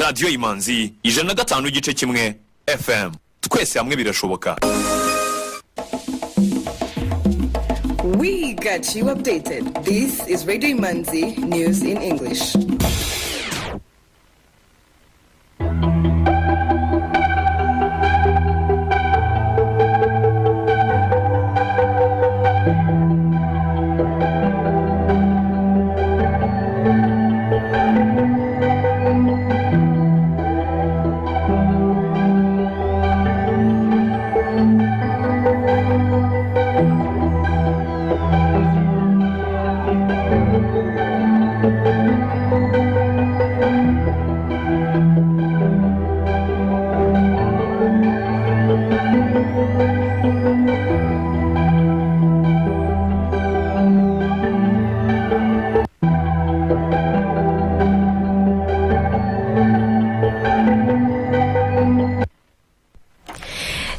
Radio Imanzi 105.1 FM. Twese hamwe birashoboka. We got you updated. This is Radio Imanzi News in English.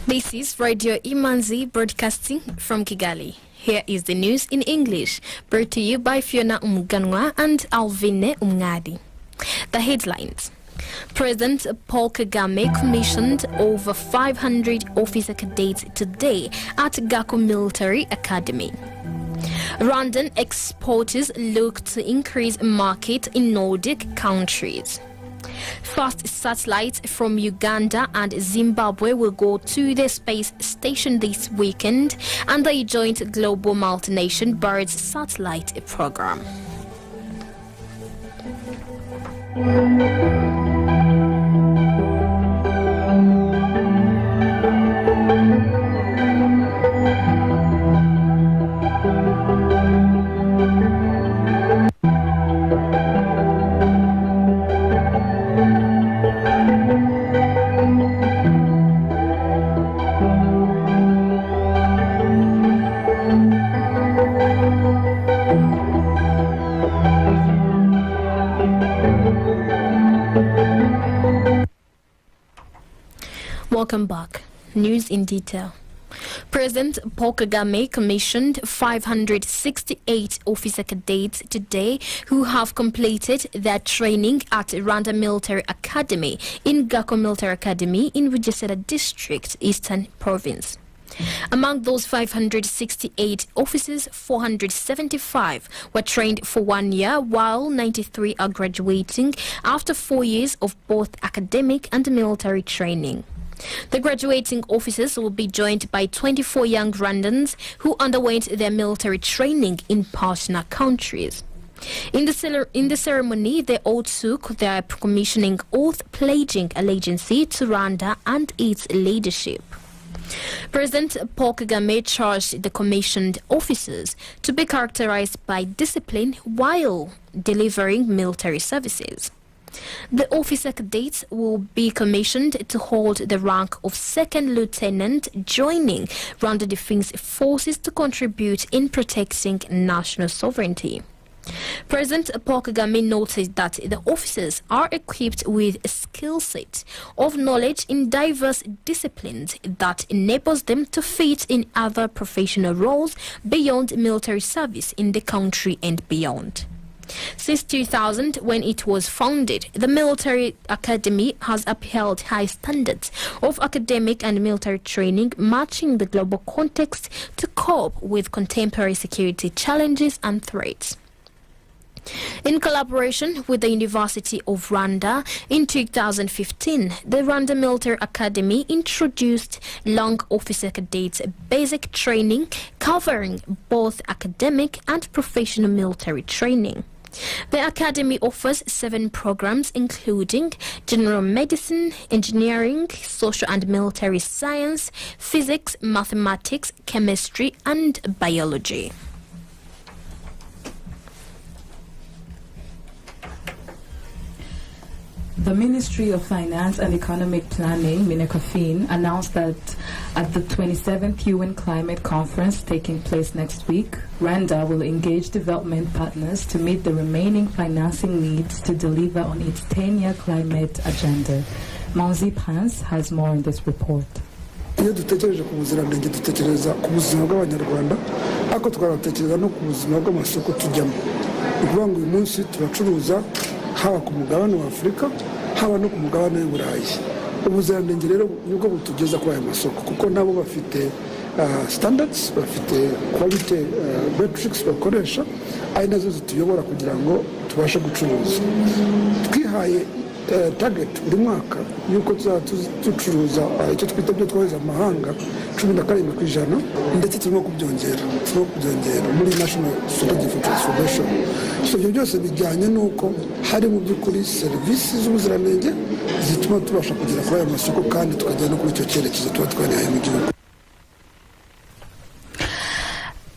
This is Radio Imanzi broadcasting from Kigali. Here is the news in English, brought to you by Fiona Umuganwa and Alvine Umngadi. The headlines. President Paul Kagame commissioned over 500 officer cadets today at Gako Military Academy. Rwandan exporters look to increase market in Nordic countries. First satellites from Uganda and Zimbabwe will go to the space station this weekend under a joint global multi-nation birds satellite program. Welcome back. News in detail. President Paul Kagame commissioned 568 officer cadets today who have completed their training at Rwanda Military Academy in Gako Military Academy in Bugesera District, Eastern Province. Among those 568 officers, 475 were trained for 1 year, while 93 are graduating after 4 years of both academic and military training. The graduating officers will be joined by 24 young Rwandans who underwent their military training in partner countries. In the ceremony, they all took their commissioning oath, pledging allegiance to Rwanda and its leadership. President Paul Kagame charged the commissioned officers to be characterized by discipline while delivering military services. The officer cadets will be commissioned to hold the rank of second lieutenant, joining Rwanda Defense Forces to contribute in protecting national sovereignty. President Paul Kagame noted that the officers are equipped with a skill set of knowledge in diverse disciplines that enables them to fit in other professional roles beyond military service in the country and beyond. Since 2000, when it was founded, the Military Academy has upheld high standards of academic and military training, matching the global context to cope with contemporary security challenges and threats. In collaboration with the University of Rwanda, in 2015, the Rwanda Military Academy introduced Long Officer Cadets basic training covering both academic and professional military training. The Academy offers 7 programs including general medicine, engineering, social and military science, physics, mathematics, chemistry and biology. The Ministry of Finance and Economic Planning, MINECOFIN, announced that at the 27th UN Climate Conference taking place next week, Rwanda will engage development partners to meet the remaining financing needs to deliver on its 10-year climate agenda. Imanzi Prince has more in this report. iyo dutekereje ku buziranenge dutekereza ku buzima bw'abanyarwanda ariko tukanatekereza no ku buzima bw'amasoko tujyamo. Ukuvuga ngo uyu munsi turacuruza haba ku mugabane wa Afurika haba no ku mugabane w'Uburayi. Ubuziranenge rero nibwo butugeza kuri aya masoko kuko nabo bafite standards, bafite quality metrics bakoresha, ari nazo zituyobora kugira ngo tubashe gucuruza. Twihaye target buri mwaka yuko tucuruza icyo twita byo twohereza amahanga 17%, ndetse turimo kubyongera muri National Strategy for Transformation. So ibyo byose bijyanye n'uko hari mu by'ukuri serivisi z'ubuziranenge zituma tubasha kugera kuri aya masoko kandi tukajya no kuri icyo cyerekezo tuba twarihaye mu gihugu.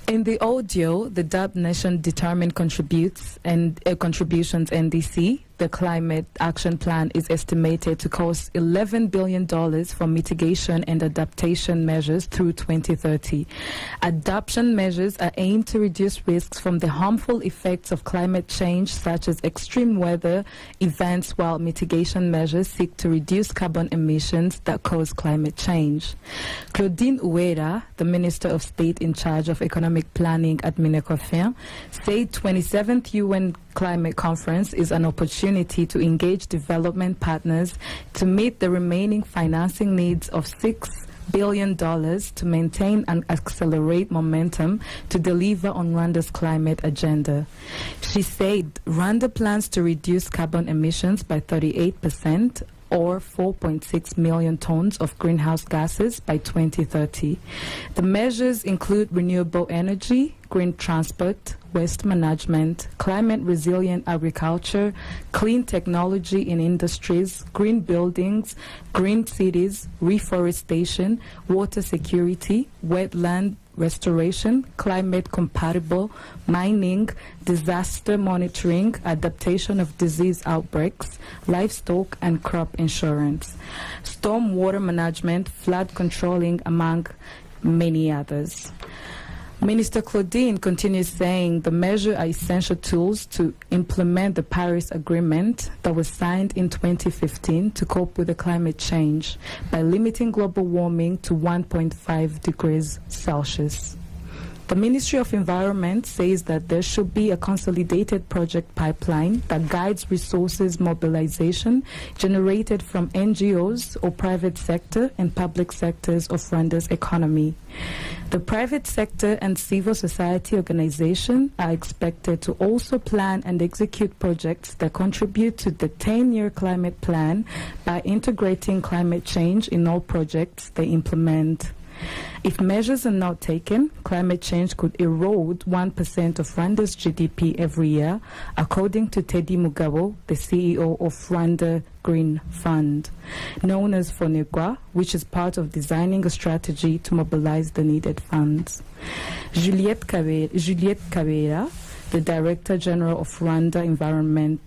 In the audio, the Dub Nation Determined Contributions NDC, the Climate Action Plan is estimated to cost $11 billion for mitigation and adaptation measures through 2030. Adaptation measures are aimed to reduce risks from the harmful effects of climate change, such as extreme weather events, while mitigation measures seek to reduce carbon emissions that cause climate change. Claudine Uwera, the Minister of State in charge of Economic Planning at Minecofin, said 27th UN Climate Conference is an opportunity to engage development partners to meet the remaining financing needs of $6 billion to maintain and accelerate momentum to deliver on Rwanda's climate agenda. She said Rwanda plans to reduce carbon emissions by 38%, or 4.6 million tons of greenhouse gases by 2030. The measures include renewable energy, green transport, waste management, climate-resilient agriculture, clean technology in industries, green buildings, green cities, reforestation, water security, wetland restoration, climate-compatible mining, disaster monitoring, adaptation of disease outbreaks, livestock and crop insurance, storm water management, flood controlling, among many others. Minister Claudine continues saying the measures are essential tools to implement the Paris Agreement that was signed in 2015 to cope with the climate change by limiting global warming to 1.5 degrees Celsius. The Ministry of Environment says that there should be a consolidated project pipeline that guides resources mobilization generated from NGOs or private sector and public sectors of Rwanda's economy. The private sector and civil society organizations are expected to also plan and execute projects that contribute to the 10-year climate plan by integrating climate change in all projects they implement. If measures are not taken, climate change could erode 1% of Rwanda's GDP every year, according to Teddy Mugabo, the CEO of Rwanda Green Fund, known as FONEGWA, which is part of designing a strategy to mobilize the needed funds. Juliette Kabera, the Director General of Rwanda Environment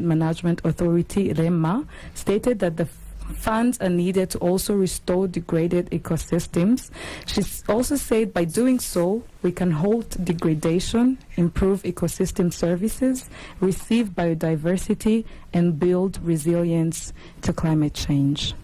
Management Authority, REMA, stated that the funds are needed to also restore degraded ecosystems. She also said by doing so, we can halt degradation, improve ecosystem services, receive biodiversity, and build resilience to climate change.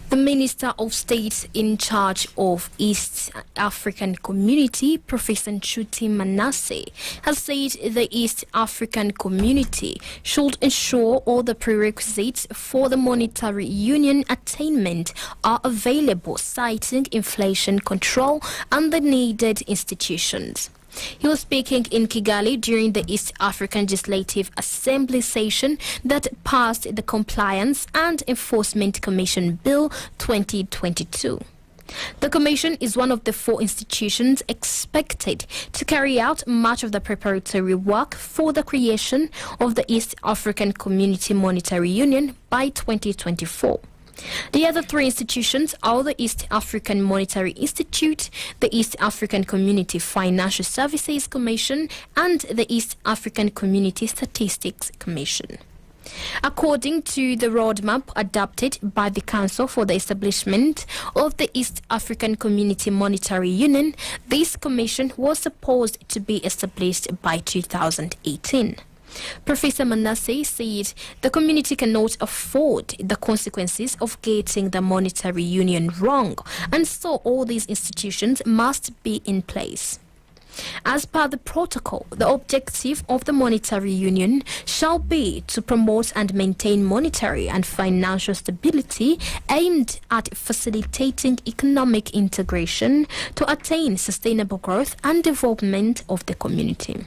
The Minister of State in charge of East African Community, Professor Nshuti Manasseh, has said the East African Community should ensure all the prerequisites for the monetary union attainment are available, citing inflation control and the needed institutions. He was speaking in Kigali during the East African Legislative Assembly session that passed the Compliance and Enforcement Commission Bill 2022. The Commission is one of the 4 institutions expected to carry out much of the preparatory work for the creation of the East African Community Monetary Union by 2024. The other 3 institutions are the East African Monetary Institute, the East African Community Financial Services Commission, and the East African Community Statistics Commission. According to the roadmap adopted by the Council for the Establishment of the East African Community Monetary Union, this commission was supposed to be established by 2018. Professor Manasseh said the community cannot afford the consequences of getting the monetary union wrong, and so all these institutions must be in place. As per the protocol, the objective of the monetary union shall be to promote and maintain monetary and financial stability aimed at facilitating economic integration to attain sustainable growth and development of the community.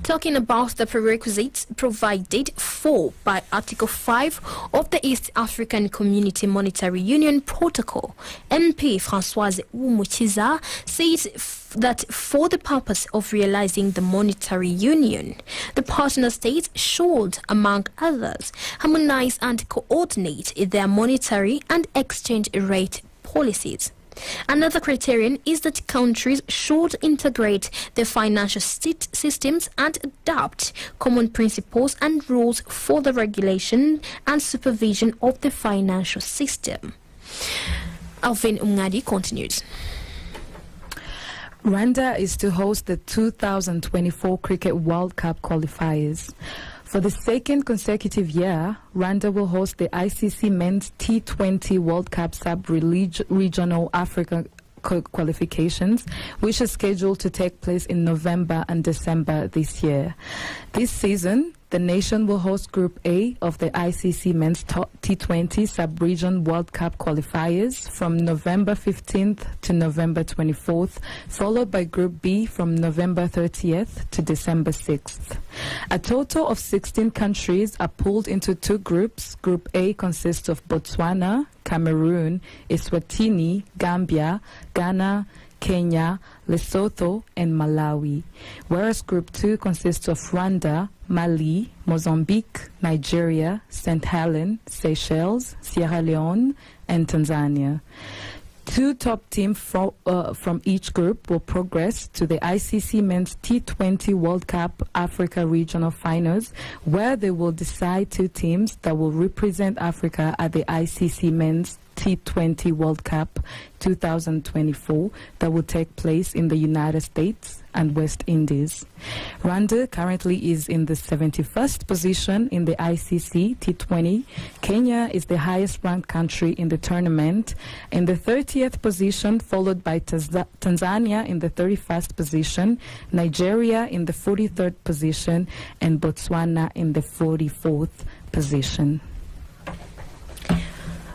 Talking about the prerequisites provided for by Article 5 of the East African Community Monetary Union Protocol, MP Françoise Umuchiza says that for the purpose of realizing the monetary union, the partner states should, among others, harmonize and coordinate their monetary and exchange rate policies. Another criterion is that countries should integrate their financial systems and adopt common principles and rules for the regulation and supervision of the financial system. Alvin Umngadi continues. Rwanda is to host the 2024 Cricket World Cup qualifiers. For the second consecutive year, Rwanda will host the ICC Men's T20 World Cup Sub-Regional Africa qualifications, which is scheduled to take place in November and December this year. This season, the nation will host Group A of the ICC Men's T20 Sub-Region World Cup qualifiers from November 15th to November 24th, followed by Group B from November 30th to December 6th. A total of 16 countries are pooled into two groups. Group A consists of Botswana, Cameroon, Eswatini, Gambia, Ghana, Kenya, Lesotho, and Malawi, whereas Group 2 consists of Rwanda, Mali, Mozambique, Nigeria, St. Helens, Seychelles, Sierra Leone, and Tanzania. Two top teams from each group will progress to the ICC Men's T20 World Cup Africa Regional Finals, where they will decide two teams that will represent Africa at the ICC Men's T20 World Cup 2024 that will take place in the United States and West Indies. Rwanda currently is in the 71st position in the ICC T20. Kenya is the highest ranked country in the tournament, in the 30th position, followed by Tanzania in the 31st position, Nigeria in the 43rd position, and Botswana in the 44th position.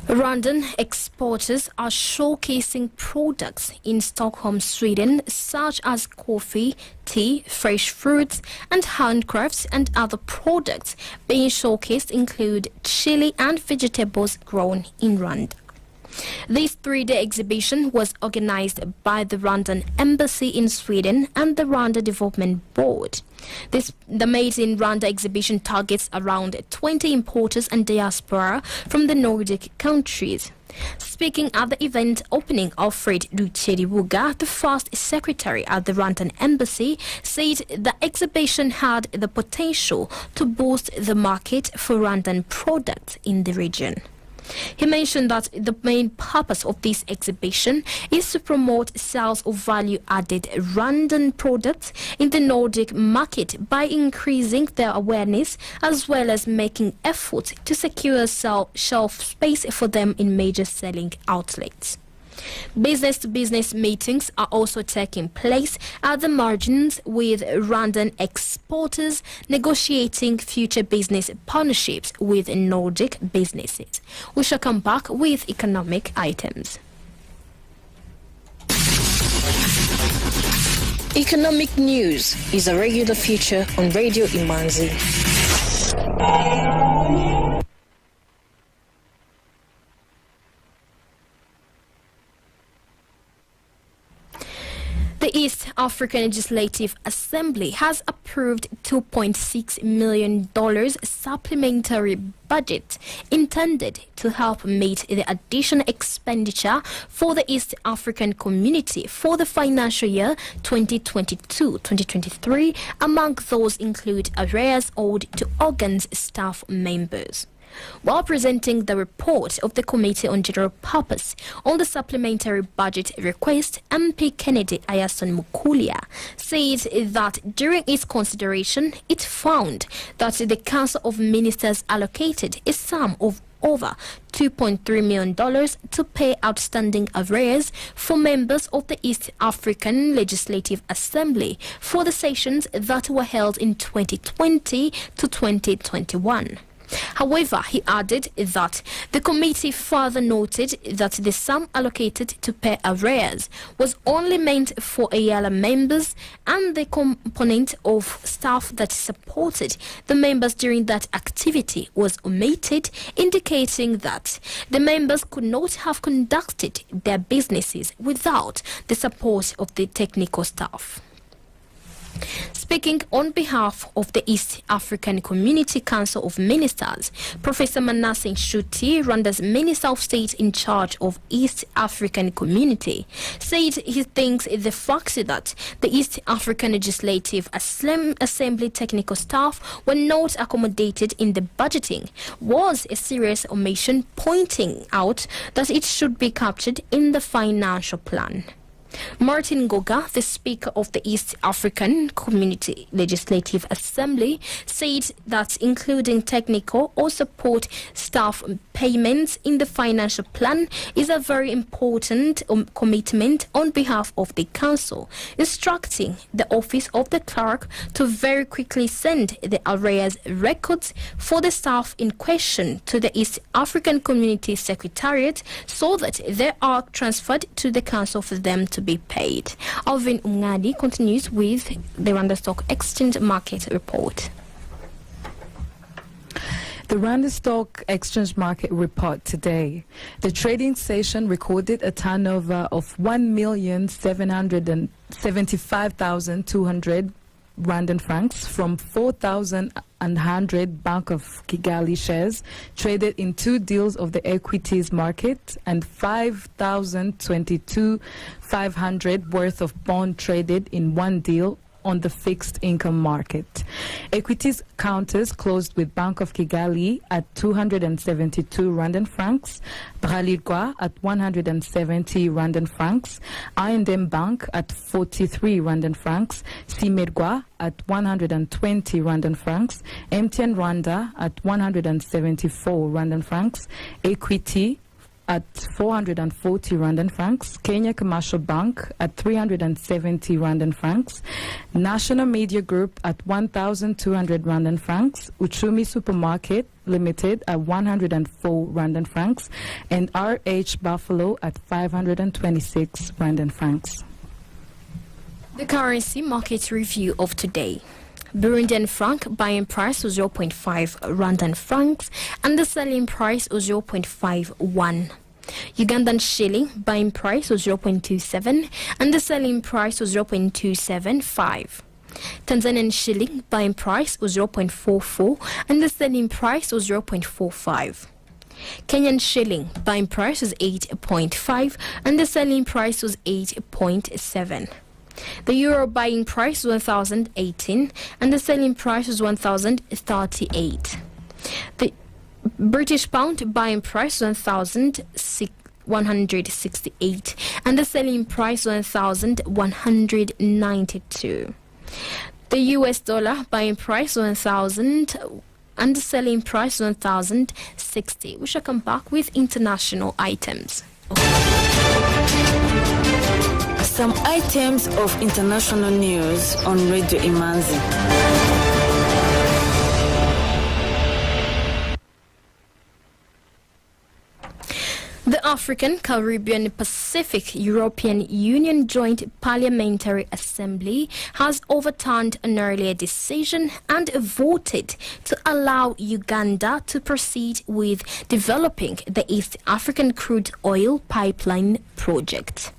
Rwandan exporters are showcasing products in Stockholm, Sweden, such as coffee, tea, fresh fruits, and handcrafts, and other products being showcased include chili and vegetables grown in Rwanda. This three-day exhibition was organized by the Rwandan Embassy in Sweden and the Rwanda Development Board. The Made in Rwanda exhibition targets around 20 importers and diaspora from the Nordic countries. Speaking at the event opening, Alfred Rucheribuga, the first secretary at the Rwandan Embassy, said the exhibition had the potential to boost the market for Rwandan products in the region. He mentioned that the main purpose of this exhibition is to promote sales of value-added Rwandan products in the Nordic market by increasing their awareness as well as making efforts to secure shelf space for them in major selling outlets. Business-to-business meetings are also taking place at the margins, with Rwandan exporters negotiating future business partnerships with Nordic businesses. We shall come back with economic items. Economic news is a regular feature on Radio Imanzi. The East African Legislative Assembly has approved $2.6 million supplementary budget intended to help meet the additional expenditure for the East African community for the financial year 2022-2023. Among those include arrears owed to organs staff members. While presenting the report of the Committee on General Purpose on the supplementary budget request, MP Kennedy Ayason Mukulia said that during its consideration, it found that the Council of Ministers allocated a sum of over $2.3 million to pay outstanding arrears for members of the East African Legislative Assembly for the sessions that were held in 2020 to 2021. However, he added that the committee further noted that the sum allocated to pay arrears was only meant for EALA members, and the component of staff that supported the members during that activity was omitted, indicating that the members could not have conducted their businesses without the support of the technical staff. Speaking on behalf of the East African Community Council of Ministers, Professor Manasseh Nshuti, Rwanda's Minister of State in charge of East African Community, said he thinks the fact that the East African Legislative Assembly technical staff were not accommodated in the budgeting was a serious omission, pointing out that it should be captured in the financial plan. Martin Goga, the Speaker of the East African Community Legislative Assembly, said that including technical or support staff payments in the financial plan is a very important commitment on behalf of the Council, instructing the Office of the Clerk to very quickly send the arrears records for the staff in question to the East African Community Secretariat so that they are transferred to the Council for them to be paid. Alvin Umngadi continues with the Rwanda Stock Exchange Market Report. The Rwanda Stock Exchange Market Report today. The trading session recorded a turnover of 1,775,200 Rwandan francs from 4,100 Bank of Kigali shares traded in 2 deals of the equities market and 5,022,500 worth of bond traded in 1 deal on the fixed income market. Equities counters closed with Bank of Kigali at 272 Rwandan francs, Bralirwa at 170 Rwandan francs, I&M Bank at 43 Rwandan francs, Simerwa at 120 Rwandan francs, MTN Rwanda at 174 Rwandan francs, Equity at 440 Rwandan francs, Kenya Commercial Bank at 370 Rwandan francs, National Media Group at 1,200 Rwandan francs, Uchumi Supermarket Limited at 104 Rwandan francs, and RH Buffalo at 526 Rwandan francs. The currency market review of today. Burundian franc buying price was 0.5 Rwandan francs and the selling price was 0.51. Ugandan shilling buying price was 0.27 and the selling price was 0.275. Tanzanian shilling buying price was 0.44 and the selling price was 0.45. Kenyan shilling buying price was 8.5 and the selling price was 8.7. The euro buying price was 1,018 and the selling price was 1,038. The British pound buying price was 1,168 and the selling price was 1,192. The US dollar buying price was 1,000 and the selling price was 1,060. We shall come back with international items. Some items of international news on Radio Imanzi. The African, Caribbean, Pacific European Union Joint Parliamentary Assembly has overturned an earlier decision and voted to allow Uganda to proceed with developing the East African crude oil pipeline project.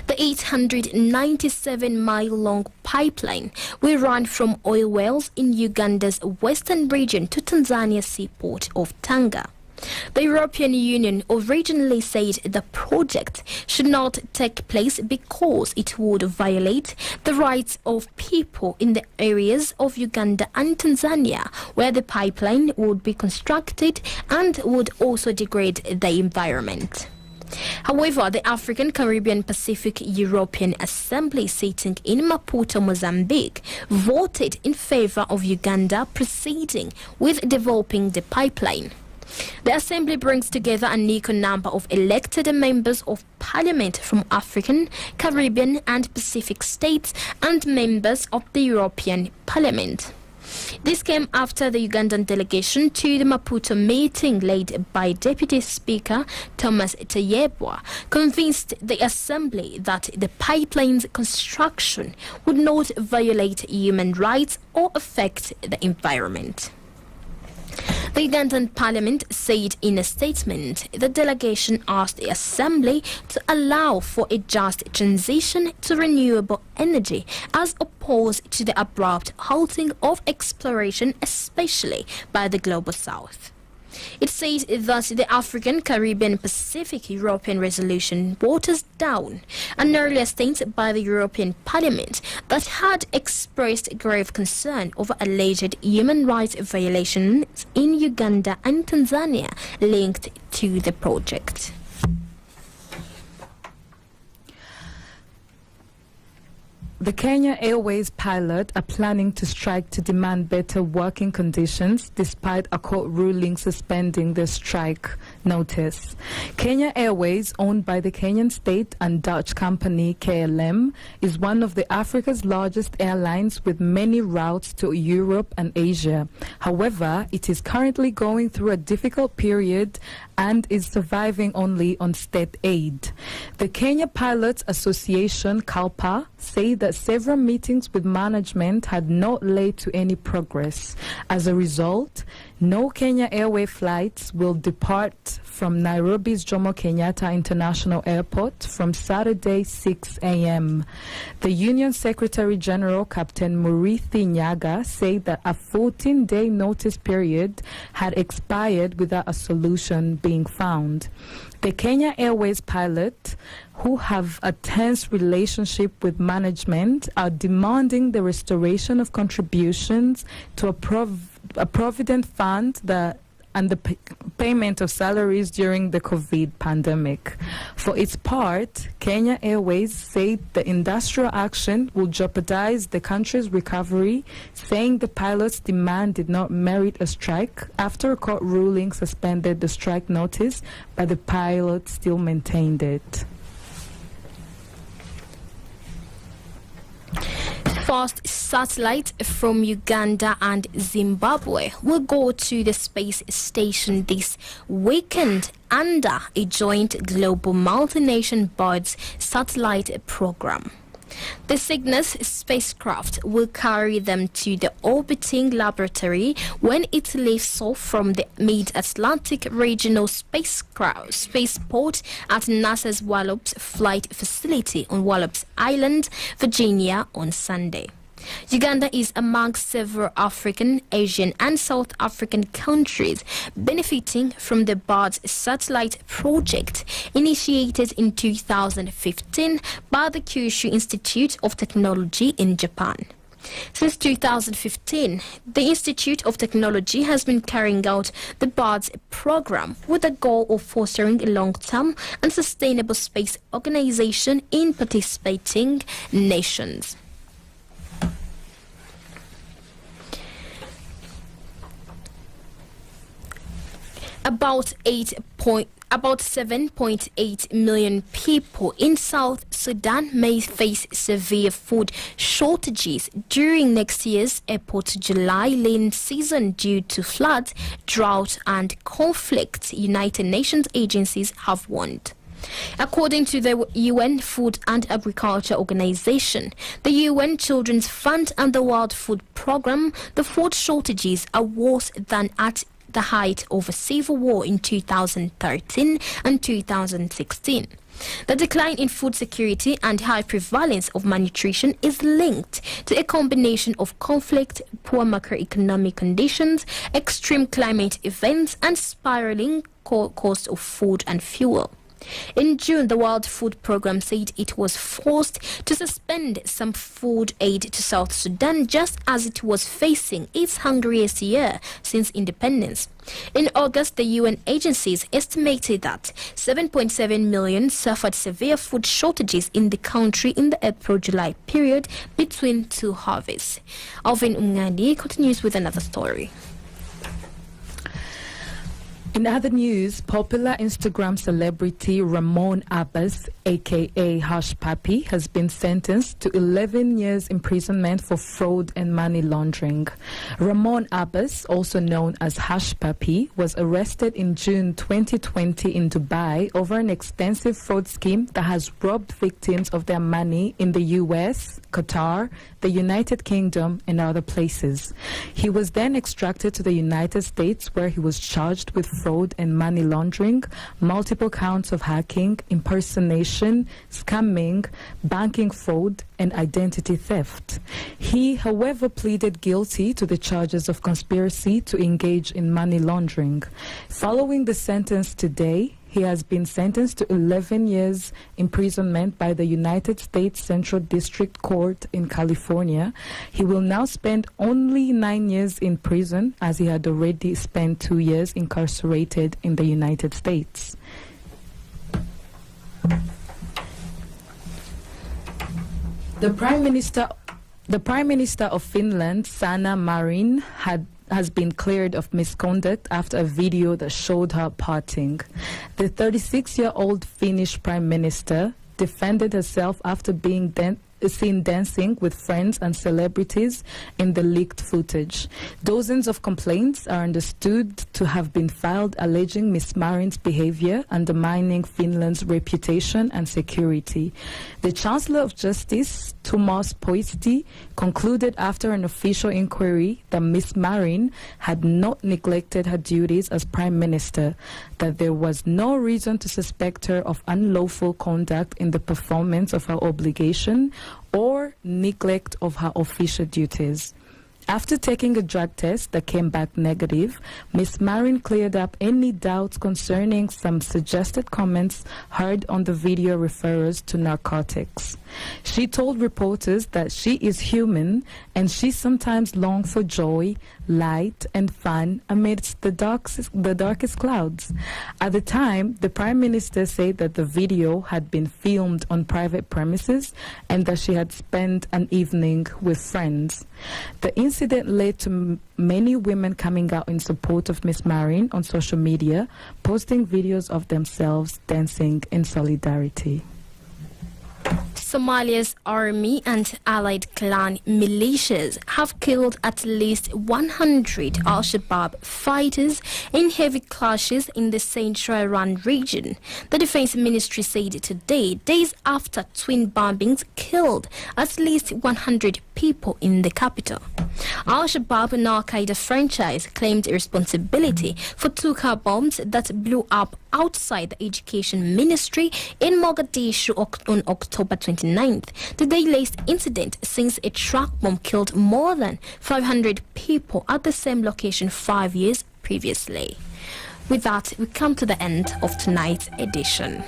The 897-mile-long pipeline will run from oil wells in Uganda's western region to Tanzania's seaport of Tanga. The European Union originally said the project should not take place because it would violate the rights of people in the areas of Uganda and Tanzania where the pipeline would be constructed and would also degrade the environment. However, the African, Caribbean, Pacific European Assembly sitting in Maputo, Mozambique, voted in favor of Uganda proceeding with developing the pipeline. The assembly brings together an equal number of elected members of parliament from African, Caribbean and Pacific states and members of the European Parliament. This came after the Ugandan delegation to the Maputo meeting led by Deputy Speaker Thomas Tayebwa convinced the assembly that the pipeline's construction would not violate human rights or affect the environment. The Ugandan parliament said in a statement the delegation asked the assembly to allow for a just transition to renewable energy as opposed to the abrupt halting of exploration, especially by the Global South. It says that the African, Caribbean, Pacific European resolution waters down an earlier statement by the European Parliament that had expressed grave concern over alleged human rights violations in Uganda and Tanzania linked to the project. The Kenya Airways pilot are planning to strike to demand better working conditions despite a court ruling suspending their strike notice. Kenya Airways, owned by the Kenyan state and Dutch company KLM, is one of the Africa's largest airlines with many routes to Europe and Asia. However, it is currently going through a difficult period and is surviving only on state aid. The Kenya Pilots Association, KALPA, say that several meetings with management had not led to any progress. As a result, no Kenya Airway flights will depart from Nairobi's Jomo Kenyatta International Airport from Saturday 6 a.m. The Union Secretary General, Captain Murithi Nyaga, said that a 14-day notice period had expired without a solution being found. The Kenya Airways pilot, who have a tense relationship with management, are demanding the restoration of contributions to a provident fund and the payment of salaries during the COVID pandemic. For its part, Kenya Airways said the industrial action will jeopardize the country's recovery, saying the pilots' demand did not merit a strike after a court ruling suspended the strike notice, but the pilots still maintained it. First satellite from Uganda and Zimbabwe will go to the space station this weekend under a joint global multi-nation birds satellite program. The Cygnus spacecraft will carry them to the orbiting laboratory when it lifts off from the Mid-Atlantic Regional Spaceport at NASA's Wallops Flight Facility on Wallops Island, Virginia on Sunday. Uganda is among several African, Asian and South African countries benefiting from the BIRDS satellite project initiated in 2015 by the Kyushu Institute of Technology in Japan. Since 2015, the Institute of Technology has been carrying out the BIRDS program with the goal of fostering a long-term and sustainable space organization in participating nations. About 7.8 million people in South Sudan may face severe food shortages during next year's April-July rain season due to floods, drought and conflict, United Nations agencies have warned. According to the UN Food and Agriculture Organization, the UN Children's Fund and the World Food Programme, the food shortages are worse than at the height of a civil war in 2013 and 2016. The decline in food security and high prevalence of malnutrition is linked to a combination of conflict, poor macroeconomic conditions, extreme climate events, and spiraling cost of food and fuel. In June, the World Food Programme said it was forced to suspend some food aid to South Sudan just as it was facing its hungriest year since independence. In August, the UN agencies estimated that 7.7 million suffered severe food shortages in the country in the April-July period between two harvests. Alvin Umngadi continues with another story. In other news, popular Instagram celebrity Ramon Abbas, aka Hush Puppy, has been sentenced to 11 years imprisonment for fraud and money laundering. Ramon Abbas, also known as Hush Puppy, was arrested in June 2020 in Dubai over an extensive fraud scheme that has robbed victims of their money in the US, Qatar, the United Kingdom, and other places. He was then extracted to the United States, where he was charged with fraud and money laundering, multiple counts of hacking, impersonation, scamming, banking fraud, and identity theft. He, however, pleaded guilty to the charges of conspiracy to engage in money laundering. Following the sentence today, he has been sentenced to 11 years imprisonment by the United States Central District Court in California. He will now spend only 9 years in prison, as he had already spent 2 years incarcerated in the United States. The Prime Minister of Finland, Sanna Marin, has been cleared of misconduct after a video that showed her partying. The 36-year-old Finnish Prime Minister defended herself after being seen dancing with friends and celebrities in the leaked footage. Dozens of complaints are understood to have been filed alleging Ms. Marin's behavior undermining Finland's reputation and security. The Chancellor of Justice, Tuomas Poisti, concluded after an official inquiry that Ms. Marin had not neglected her duties as Prime Minister, that there was no reason to suspect her of unlawful conduct in the performance of her obligation or neglect of her official duties. After taking a drug test that came back negative, Ms. Marin cleared up any doubts concerning some suggested comments heard on the video referrals to narcotics. She told reporters that she is human and she sometimes longs for joy, light, and fun amidst the darkest clouds. At the time, the Prime Minister said that the video had been filmed on private premises and that she had spent an evening with friends. The incident led to many women coming out in support of Ms. Marin on social media, posting videos of themselves dancing in solidarity. Somalia's army and allied clan militias have killed at least 100 Al-Shabaab fighters in heavy clashes in the Central Iran region. The Defense Ministry said today, days after twin bombings killed at least 100 people in the capital. Al-Shabaab and Al-Qaeda franchise claimed responsibility for two car bombs that blew up outside the Education Ministry in Mogadishu on October 29th, the latest incident since a truck bomb killed more than 500 people at the same location 5 years previously. With that, we come to the end of tonight's edition.